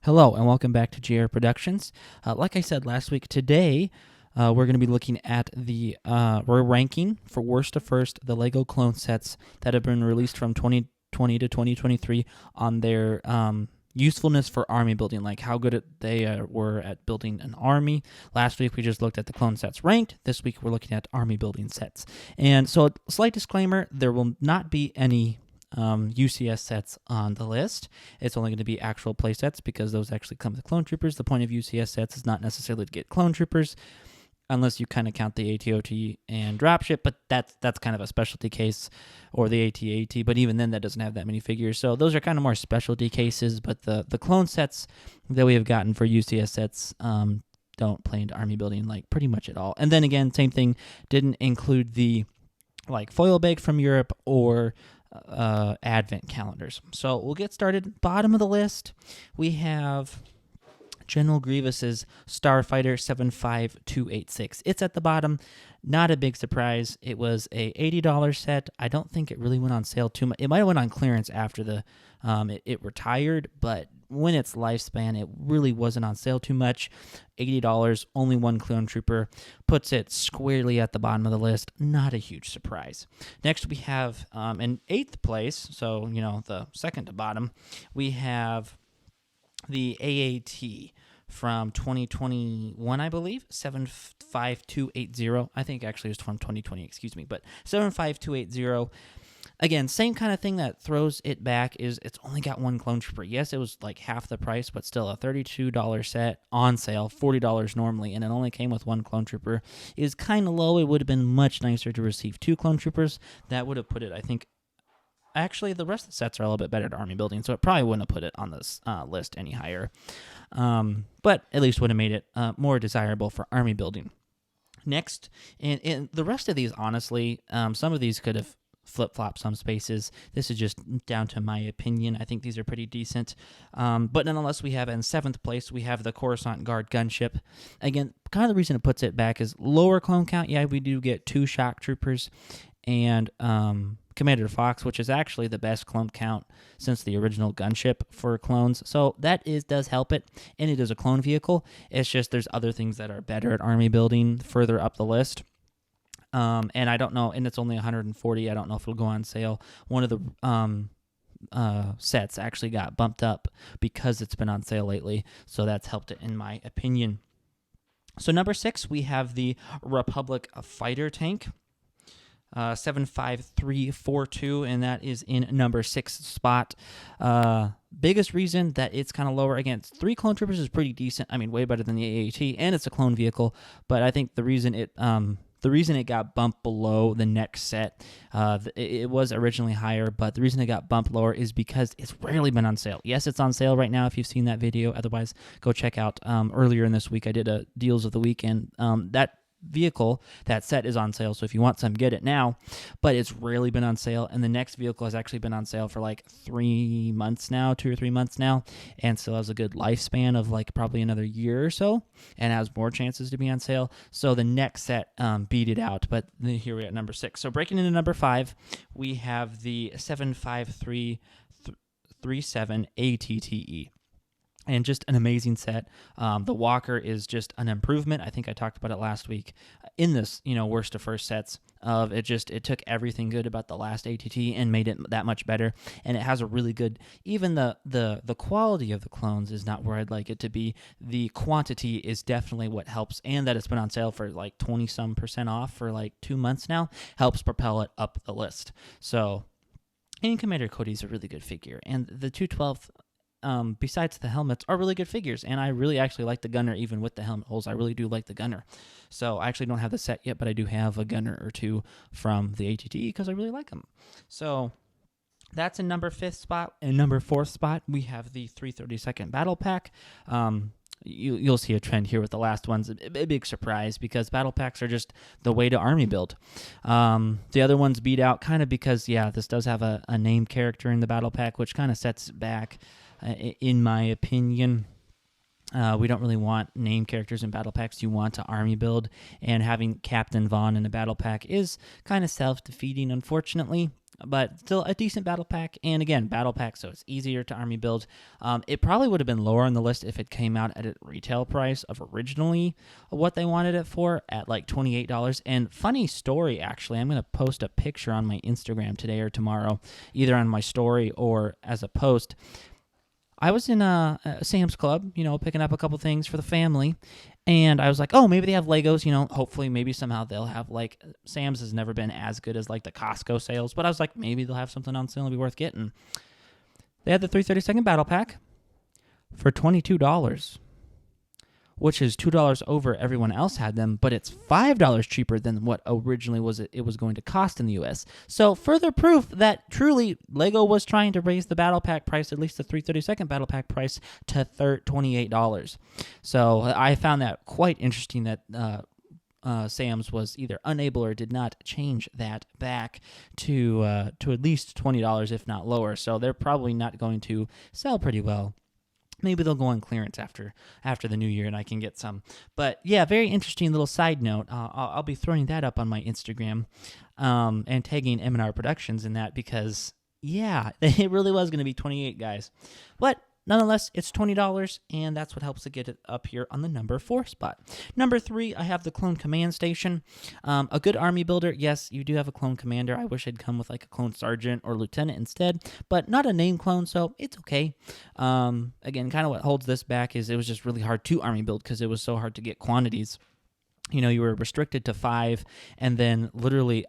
Hello and welcome back to G.A.R. Productions. Like I said last week, today we're going to be looking at we're ranking for worst to first the LEGO clone sets that have been released from 2020 to 2023 on their usefulness for army building, like how good they were at building an army. Last week we just looked at the clone sets ranked. This week we're looking at army building sets. And so, a slight disclaimer, there will not be any UCS sets on the list. It's only going to be actual play sets because those actually come with clone troopers. The point of UCS sets is not necessarily to get clone troopers, unless you kind of count the ATOT and dropship, but that's kind of a specialty case, or the AT-AT, but even then that doesn't have that many figures. So those are kind of more specialty cases, but the clone sets that we have gotten for UCS sets don't play into army building like pretty much at all. And then again, same thing, didn't include the like foil bag from Europe or advent calendars. So we'll get started. Bottom of the list, we have General Grievous's Starfighter 75286. It's at the bottom. Not a big surprise. It was a $80 set. I don't think it really went on sale too much. It might have went on clearance after it retired, but when its lifespan, it really wasn't on sale too much. $80, only one clone trooper, puts it squarely at the bottom of the list. Not a huge surprise. Next, we have in 8th place, so the second to bottom, we have the AAT from 2021, I believe, 75280. I think actually it was from 2020, excuse me, but 75280. Again, same kind of thing that throws it back is it's only got one clone trooper. Yes, it was like half the price, but still a $32 set on sale, $40 normally, and it only came with one clone trooper. Is kind of low. It would have been much nicer to receive two clone troopers. That would have put it, I think. Actually, the rest of the sets are a little bit better at army building, so it probably wouldn't have put it on this list any higher. But at least would have made it more desirable for army building. Next, and the rest of these, honestly, some of these could have flip-flop some spaces. This is just down to my opinion. I think these are pretty decent. But nonetheless, we have in 7th place, we have the Coruscant Guard gunship. Again, kind of the reason it puts it back is lower clone count. Yeah, we do get 2 shock troopers and Commander Fox, which is actually the best clone count since the original gunship for clones. So that does help it, and it is a clone vehicle. It's just there's other things that are better at army building further up the list. And I don't know, and it's only 140. I don't know if it'll go on sale. One of the sets actually got bumped up because it's been on sale lately, so that's helped it in my opinion. So number 6, we have the Republic Fighter Tank. 75342, and that is in number 6 spot. Biggest reason that it's kind of lower, again, 3 clone troopers is pretty decent. I mean, way better than the AAT, and it's a clone vehicle. But I think the reason it got bumped below the next set, it was originally higher, but the reason it got bumped lower is because it's rarely been on sale. Yes, it's on sale right now if you've seen that video. Otherwise, go check out earlier in this week. I did a deals of the week, and that vehicle, that set is on sale, so if you want some, get it now, but it's rarely been on sale, and the next vehicle has actually been on sale for like 3 months now, 2 or 3 months now, and still has a good lifespan of like probably another year or so, and has more chances to be on sale. So the next set beat it out, but here we're at number 6. So breaking into number 5, we have the 75337 ATTE. And just an amazing set. The Walker is just an improvement. I think I talked about it last week in this, worst to first sets. It took everything good about the last ATT and made it that much better. And it has a really good, even the quality of the clones is not where I'd like it to be. The quantity is definitely what helps, and that it's been on sale for like 20% off for like 2 months now helps propel it up the list. So, and Commander Cody's a really good figure, and the 212th. Besides the helmets, are really good figures, and I really actually like the gunner even with the helmet holes. I really do like the gunner. So I actually don't have the set yet, but I do have a gunner or two from the ATT because I really like them. So that's in number 5th spot. In number 4th spot, we have the 332nd Battle Pack. You'll see a trend here with the last ones. A big surprise because battle packs are just the way to army build. The other ones beat out kind of because, this does have a named character in the battle pack, which kind of sets it back, in my opinion. We don't really want name characters in battle packs. You want to army build, and having Captain Vaughn in a battle pack is kind of self-defeating, unfortunately. but still a decent battle pack. And again, battle pack, so it's easier to army build. It probably would have been lower on the list if it came out at a retail price of originally what they wanted it for at like $28. And funny story, actually, I'm going to post a picture on my Instagram today or tomorrow, either on my story or as a post. I was in a Sam's Club, picking up a couple things for the family, and I was like, oh, maybe they have Legos, hopefully maybe somehow they'll have, like, Sam's has never been as good as, like, the Costco sales, but I was like, maybe they'll have something on sale and be worth getting. They had the 332nd Battle Pack for $22, which is $2 over everyone else had them, but it's $5 cheaper than what originally it was going to cost in the U.S. So further proof that truly LEGO was trying to raise the battle pack price, at least the 332nd battle pack price, to $28. So I found that quite interesting that Sam's was either unable or did not change that back to at least $20, if not lower. So they're probably not going to sell pretty well. Maybe they'll go on clearance after the new year and I can get some. But yeah, very interesting little side note. I'll be throwing that up on my Instagram and tagging M&R Productions in that because, yeah, it really was going to be 28, guys. But nonetheless, it's $20, and that's what helps to get it up here on the number 4 spot. Number 3, I have the Clone Command Station. A good army builder. Yes, you do have a clone commander. I wish it'd come with like a clone sergeant or lieutenant instead, but not a name clone, so it's okay. Again, kind of what holds this back is it was just really hard to army build because it was so hard to get quantities. You were restricted to 5, and then literally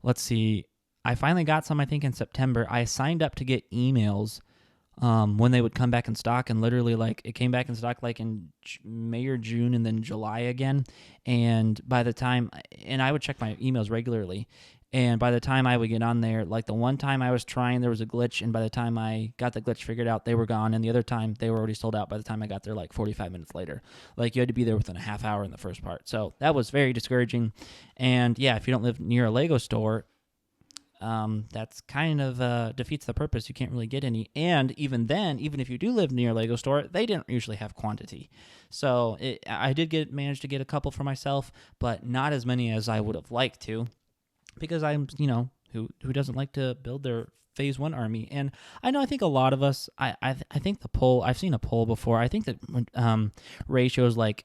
let's see, I finally got some, I think, in September. I signed up to get emails when they would come back in stock, and literally, like, it came back in stock like in May or June and then July again. And by the time, and I would check my emails regularly, and by the time I would get on there, like the one time I was trying, there was a glitch, and by the time I got the glitch figured out, they were gone, and the other time, they were already sold out by the time I got there, like 45 minutes later. Like, you had to be there within a half hour in the first part. So that was very discouraging. And yeah, if you don't live near a LEGO store, that's kind of defeats the purpose. You can't really get any. And even then, even if you do live near a LEGO store, they didn't usually have quantity. So I did manage to get a couple for myself, but not as many as I would have liked to, because I'm, who doesn't like to build their Phase 1 army? And I think a lot of us, I think the poll, I've seen a poll before, I think that ratio is like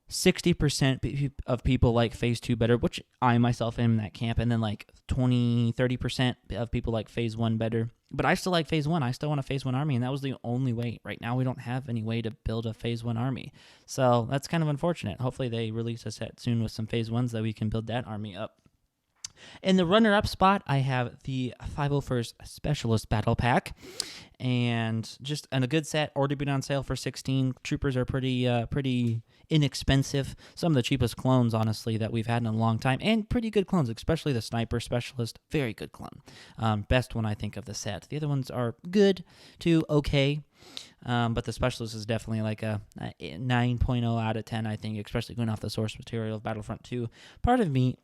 60% of people like Phase 2 better, which I myself am in that camp, and then like 30% of people like Phase 1 better. But I still like Phase 1. I still want a Phase 1 army, and that was the only way. Right now, we don't have any way to build a Phase 1 army. So that's kind of unfortunate. Hopefully, they release a set soon with some Phase 1s that we can build that army up. In the runner-up spot, I have the 501st Specialist Battle Pack, and just a good set, already been on sale for $16. Troopers are pretty inexpensive. Some of the cheapest clones, honestly, that we've had in a long time, and pretty good clones, especially the Sniper Specialist. Very good clone. Best one, I think, of the set. The other ones are good to okay. But the Specialist is definitely like a 9.0 out of 10, I think, especially going off the source material of Battlefront 2. Part of me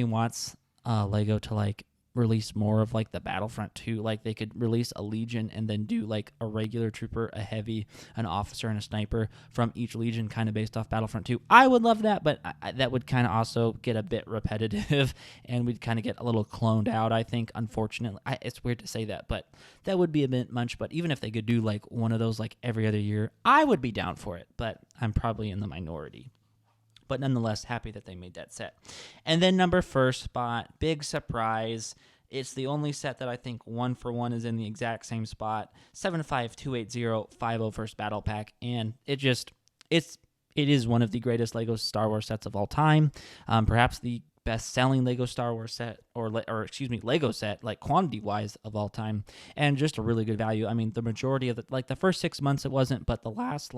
wants LEGO to like release more of like the Battlefront 2. Like they could release a Legion and then do like a regular trooper, a heavy, an officer, and a sniper from each Legion, kind of based off Battlefront 2. I would love that, but that would kind of also get a bit repetitive, and we'd kind of get a little cloned out, I think, unfortunately. It's weird to say that, but that would be a bit much. But even if they could do like one of those like every other year, I would be down for it, but I'm probably in the minority. But nonetheless, happy that they made that set. And then number 1 spot, big surprise. It's the only set that I think 1-for-1 is in the exact same spot. 75280 501st Battle Pack, and it is one of the greatest LEGO Star Wars sets of all time. Perhaps the best-selling LEGO Star Wars set, LEGO set, like quantity-wise, of all time, and just a really good value. I mean, the majority of the first 6 months it wasn't, but the last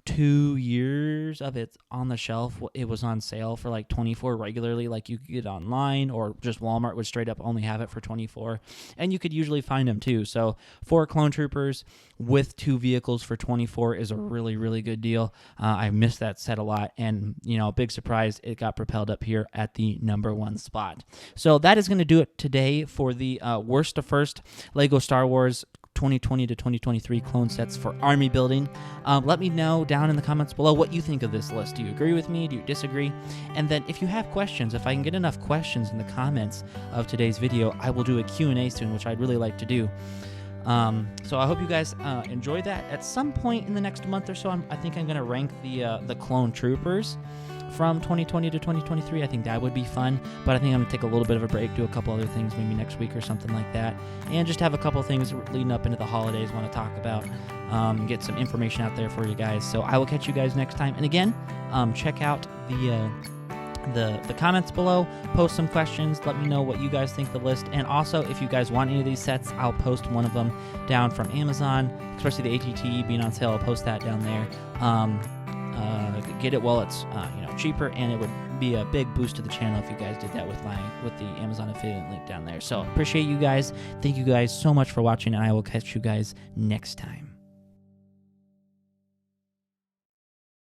2 years of it on the shelf, it was on sale for $24 regularly. Like you could get it online, or just Walmart would straight up only have it for $24, and you could usually find them too. So 4 clone troopers with 2 vehicles for $24 is a really, really good deal. I missed that set a lot, and big surprise, it got propelled up here at the number 1 spot. So that is going to do it today for the worst to first LEGO Star Wars 2020 to 2023 clone sets for army building. Let me know down in the comments below what you think of this list. Do you agree with me? Do you disagree? And then if you have questions, if I can get enough questions in the comments of today's video, I will do a Q&A soon, which I'd really like to do. So I hope you guys enjoy that. At some point in the next month or so, I think I'm going to rank the clone troopers from 2020 to 2023. I think that would be fun, but I think I'm going to take a little bit of a break, do a couple other things maybe next week or something like that, and just have a couple things leading up into the holidays I want to talk about, get some information out there for you guys. So I will catch you guys next time. And again, check out the comments below, post some questions, let me know what you guys think of the list, and also if you guys want any of these sets, I'll post one of them down from Amazon, especially the ATT being on sale. I'll post that down there. Get it while it's cheaper, and it would be a big boost to the channel if you guys did that with the Amazon affiliate link down there. So appreciate you guys. Thank you guys so much for watching, and I will catch you guys next time.